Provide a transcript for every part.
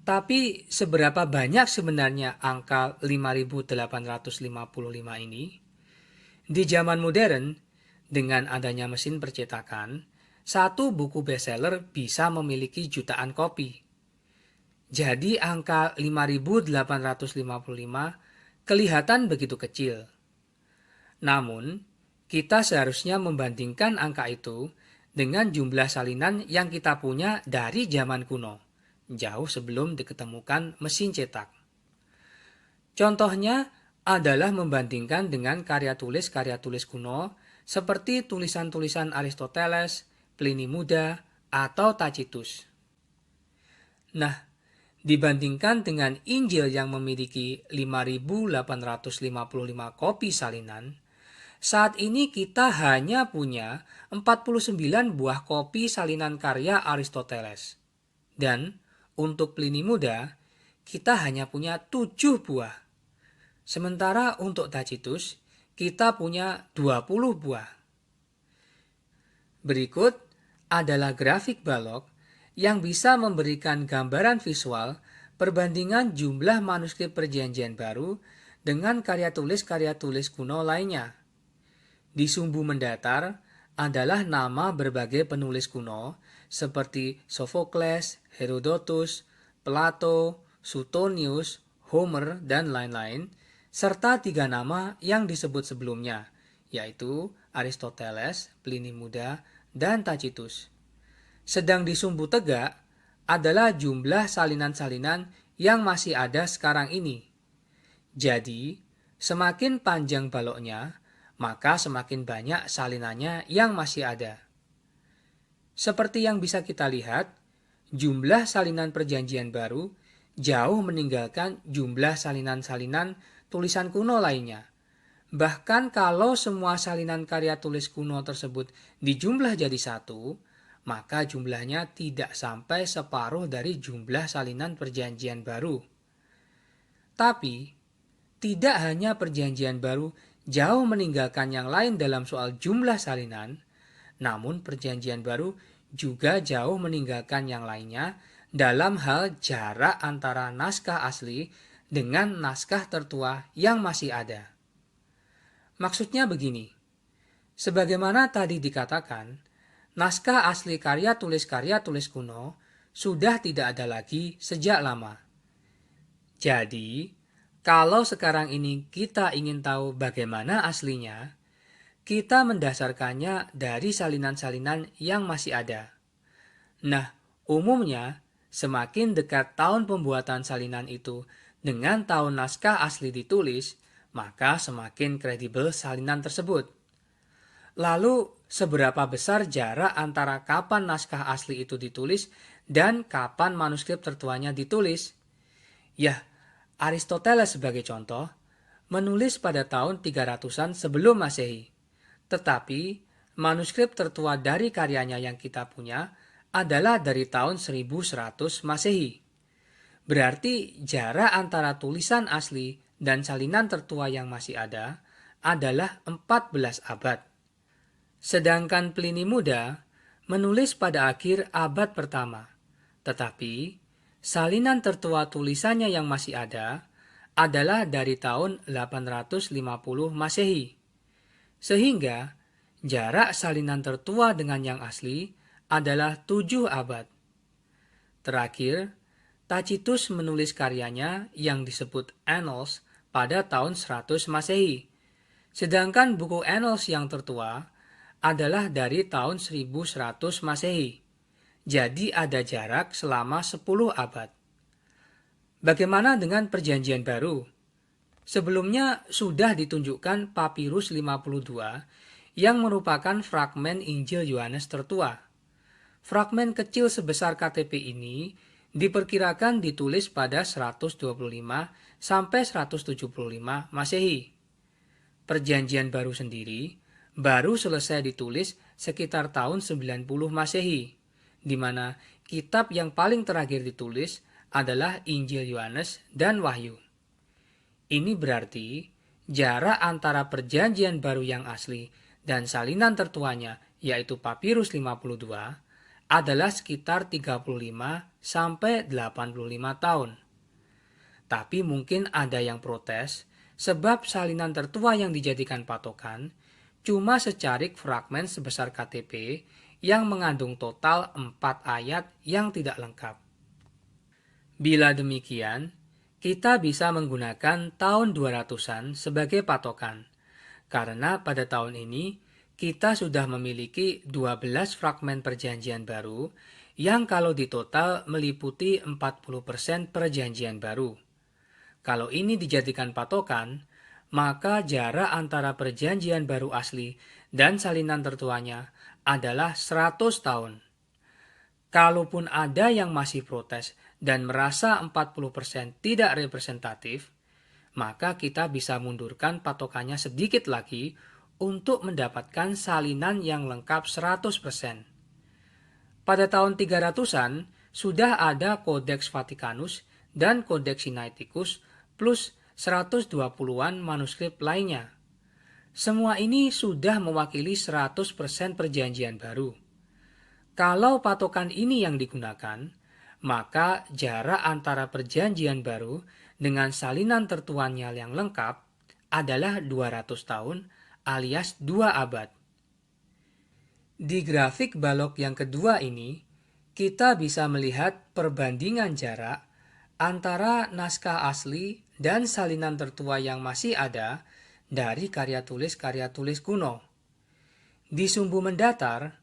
Tapi seberapa banyak sebenarnya angka 5855 ini? Di zaman modern, dengan adanya mesin percetakan, satu buku bestseller bisa memiliki jutaan kopi. Jadi angka 5855 kelihatan begitu kecil. Namun, kita seharusnya membandingkan angka itu dengan jumlah salinan yang kita punya dari zaman kuno, jauh sebelum diketemukan mesin cetak. Contohnya adalah membandingkan dengan karya tulis kuno seperti tulisan-tulisan Aristoteles, Pliny Muda, atau Tacitus. Nah, dibandingkan dengan Injil yang memiliki 5855 kopi salinan, saat ini kita hanya punya 49 buah kopi salinan karya Aristoteles. Dan untuk Pliny Muda, kita hanya punya 7 buah. Sementara untuk Tacitus, kita punya 20 buah. Berikut adalah grafik balok yang bisa memberikan gambaran visual perbandingan jumlah manuskrip Perjanjian Baru dengan karya tulis kuno lainnya. Di sumbu mendatar adalah nama berbagai penulis kuno seperti Sophocles, Herodotus, Plato, Suetonius, Homer, dan lain-lain, serta 3 nama yang disebut sebelumnya, yaitu Aristoteles, Pliny Muda, dan Tacitus. Sedang di sumbu tegak adalah jumlah salinan-salinan yang masih ada sekarang ini. Jadi, semakin panjang baloknya, maka semakin banyak salinannya yang masih ada. Seperti yang bisa kita lihat, jumlah salinan Perjanjian Baru jauh meninggalkan jumlah salinan-salinan tulisan kuno lainnya. Bahkan kalau semua salinan karya tulis kuno tersebut dijumlah jadi satu, maka jumlahnya tidak sampai separuh dari jumlah salinan Perjanjian Baru. Tapi, tidak hanya Perjanjian Baru jauh meninggalkan yang lain dalam soal jumlah salinan, namun Perjanjian Baru juga jauh meninggalkan yang lainnya dalam hal jarak antara naskah asli dengan naskah tertua yang masih ada. Maksudnya begini, sebagaimana tadi dikatakan, naskah asli karya tulis kuno sudah tidak ada lagi sejak lama. Jadi, kalau sekarang ini kita ingin tahu bagaimana aslinya, kita mendasarkannya dari salinan-salinan yang masih ada. Nah, umumnya semakin dekat tahun pembuatan salinan itu dengan tahun naskah asli ditulis, maka semakin kredibel salinan tersebut. Lalu, seberapa besar jarak antara kapan naskah asli itu ditulis dan kapan manuskrip tertuanya ditulis? Ya, Aristoteles sebagai contoh, menulis pada tahun 300-an sebelum Masehi. Tetapi, manuskrip tertua dari karyanya yang kita punya adalah dari tahun 1100 Masehi. Berarti jarak antara tulisan asli dan salinan tertua yang masih ada adalah 14 abad. Sedangkan Pliny Muda menulis pada akhir abad pertama. Tetapi, salinan tertua tulisannya yang masih ada adalah dari tahun 850 Masehi. Sehingga, jarak salinan tertua dengan yang asli adalah 7 abad. Terakhir, Tacitus menulis karyanya yang disebut Annals pada tahun 100 Masehi. Sedangkan buku Annals yang tertua adalah dari tahun 1100 Masehi. Jadi ada jarak selama 10 abad. Bagaimana dengan Perjanjian Baru? Sebelumnya sudah ditunjukkan Papirus 52 yang merupakan fragmen Injil Yohanes tertua. Fragmen kecil sebesar KTP ini diperkirakan ditulis pada 125 sampai 175 Masehi. Perjanjian Baru sendiri baru selesai ditulis sekitar tahun 90 Masehi, di mana kitab yang paling terakhir ditulis adalah Injil Yohanes dan Wahyu. Ini berarti jarak antara Perjanjian Baru yang asli dan salinan tertuanya, yaitu Papirus 52, adalah sekitar 35 sampai 85 tahun. Tapi mungkin ada yang protes sebab salinan tertua yang dijadikan patokan cuma secarik fragmen sebesar KTP yang mengandung total 4 ayat yang tidak lengkap. Bila demikian, kita bisa menggunakan tahun 200-an sebagai patokan, karena pada tahun ini kita sudah memiliki 12 fragmen perjanjian baru yang kalau ditotal meliputi 40% perjanjian baru. Kalau ini dijadikan patokan, maka jarak antara perjanjian baru asli dan salinan tertuanya adalah 100 tahun. Kalaupun ada yang masih protes dan merasa 40% tidak representatif, maka kita bisa mundurkan patokannya sedikit lagi untuk mendapatkan salinan yang lengkap 100%. Pada tahun 300-an, sudah ada Codex Vaticanus dan Codex Sinaiticus plus 120-an manuskrip lainnya. Semua ini sudah mewakili 100% perjanjian baru. Kalau patokan ini yang digunakan, maka jarak antara perjanjian baru dengan salinan tertuanya yang lengkap adalah 200 tahun alias 2 abad. Di grafik balok yang kedua ini, kita bisa melihat perbandingan jarak antara naskah asli dan salinan tertua yang masih ada dari karya tulis kuno. Di sumbu mendatar,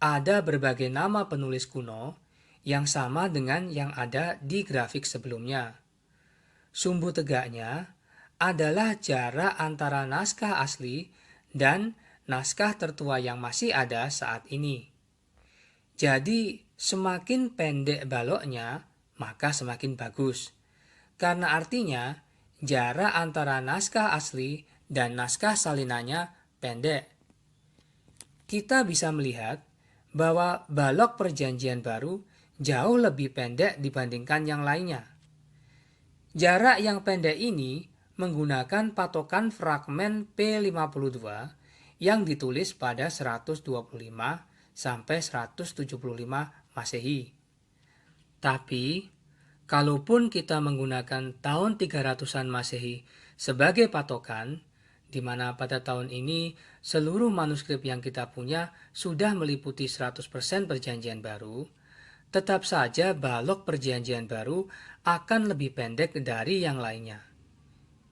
ada berbagai nama penulis kuno yang sama dengan yang ada di grafik sebelumnya. Sumbu tegaknya adalah jarak antara naskah asli dan naskah tertua yang masih ada saat ini. Jadi, semakin pendek baloknya, maka semakin bagus. Karena artinya, jarak antara naskah asli dan naskah salinannya pendek. Kita bisa melihat bahwa balok perjanjian baru jauh lebih pendek dibandingkan yang lainnya. Jarak yang pendek ini menggunakan patokan fragmen P52 yang ditulis pada 125 sampai 175 Masehi. Tapi, kalaupun kita menggunakan tahun 300-an Masehi sebagai patokan, di mana pada tahun ini seluruh manuskrip yang kita punya sudah meliputi 100% perjanjian baru, tetap saja balok perjanjian baru akan lebih pendek dari yang lainnya.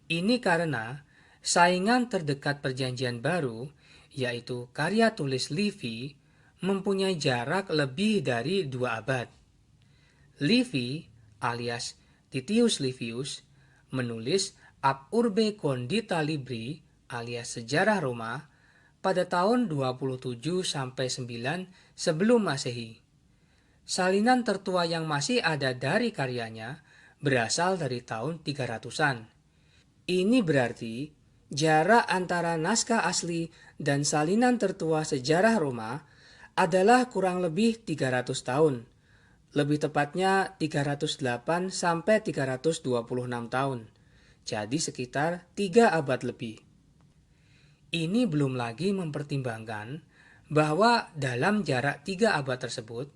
Ini karena saingan terdekat perjanjian baru, yaitu karya tulis Livy, mempunyai jarak lebih dari 2 abad. Livy alias Titius Livius menulis Ab Urbe Condita Libri alias Sejarah Roma pada tahun 27-9 sebelum Masehi. Salinan tertua yang masih ada dari karyanya berasal dari tahun 300-an. Ini berarti jarak antara naskah asli dan salinan tertua sejarah Roma adalah kurang lebih 300 tahun. Lebih tepatnya 308 sampai 326 tahun. Jadi sekitar 3 abad lebih. Ini belum lagi mempertimbangkan bahwa dalam jarak 3 abad tersebut,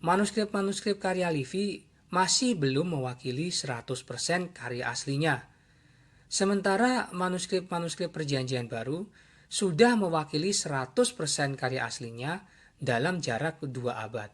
manuskrip-manuskrip karya Livy masih belum mewakili 100% karya aslinya. Sementara manuskrip-manuskrip perjanjian baru sudah mewakili 100% karya aslinya dalam jarak 2 abad.